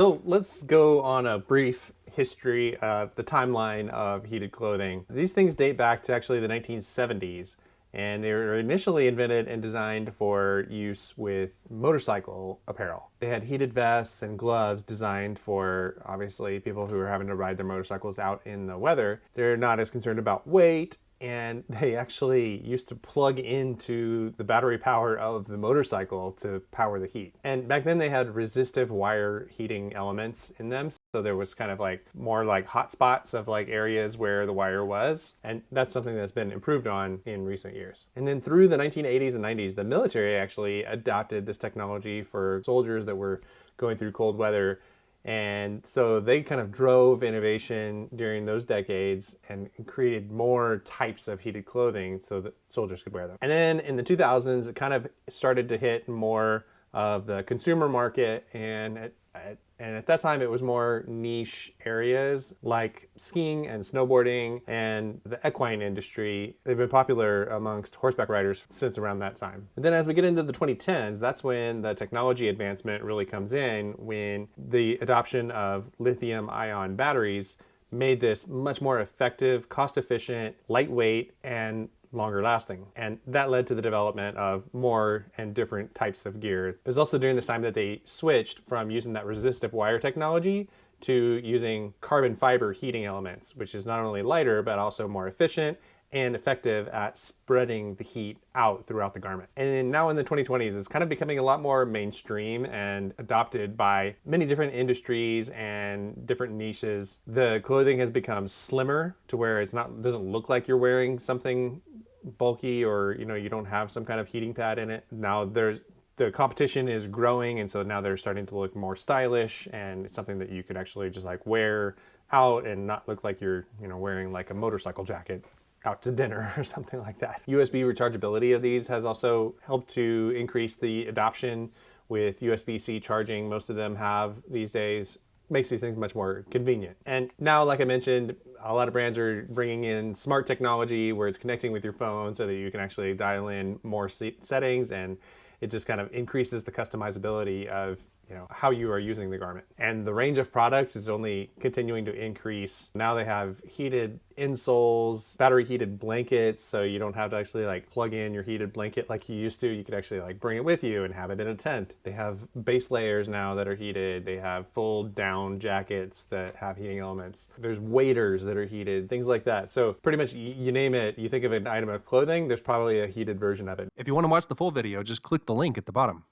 So let's go on a brief history of the timeline of heated clothing. These things date back to actually the 1970s, and they were initially invented and designed for use with motorcycle apparel. They had heated vests and gloves designed for obviously people who are having to ride their motorcycles out in the weather. They're not as concerned about weight, and they actually used to plug into the battery power of the motorcycle to power the heat. And back then they had resistive wire heating elements in them. So there was kind of like more like hot spots of like areas where the wire was. And that's something that's been improved on in recent years. And then through the 1980s and 90s, the military actually adopted this technology for soldiers that were going through cold weather. And so they kind of drove innovation during those decades and created more types of heated clothing so that soldiers could wear them. And then in the 2000s, it kind of started to hit more of the consumer market, and at that time it was more niche areas like skiing and snowboarding and the equine industry. They've been popular amongst horseback riders since around that time. And then as we get into the 2010s, that's when the technology advancement really comes in, when the adoption of lithium-ion batteries made this much more effective, cost-efficient, lightweight, and longer lasting. And that led to the development of more and different types of gear. It was also during this time that they switched from using that resistive wire technology to using carbon fiber heating elements, which is not only lighter, but also more efficient and effective at spreading the heat out throughout the garment. And now in the 2020s, it's kind of becoming a lot more mainstream and adopted by many different industries and different niches. The clothing has become slimmer to where doesn't look like you're wearing something bulky, or you don't have some kind of heating pad in it. Now the competition is growing, and so now they're starting to look more stylish, and it's something that you could actually just like wear out and not look like you're wearing like a motorcycle jacket out to dinner or something like that. USB rechargeability of these has also helped to increase the adoption with USB-C charging. Most of them have these days. Makes these things much more convenient. And now, like I mentioned, a lot of brands are bringing in smart technology where it's connecting with your phone so that you can actually dial in more settings, and it just kind of increases the customizability of how you are using the garment. And the range of products is only continuing to increase. Now they have heated insoles, battery heated blankets, so you don't have to actually like plug in your heated blanket like you used to. You could actually like bring it with you and have it in a tent. They have base layers now that are heated. They have full down jackets that have heating elements. There's waders that are heated, things like that. So pretty much you name it, you think of an item of clothing, there's probably a heated version of it. If you want to watch the full video, just click the link at the bottom.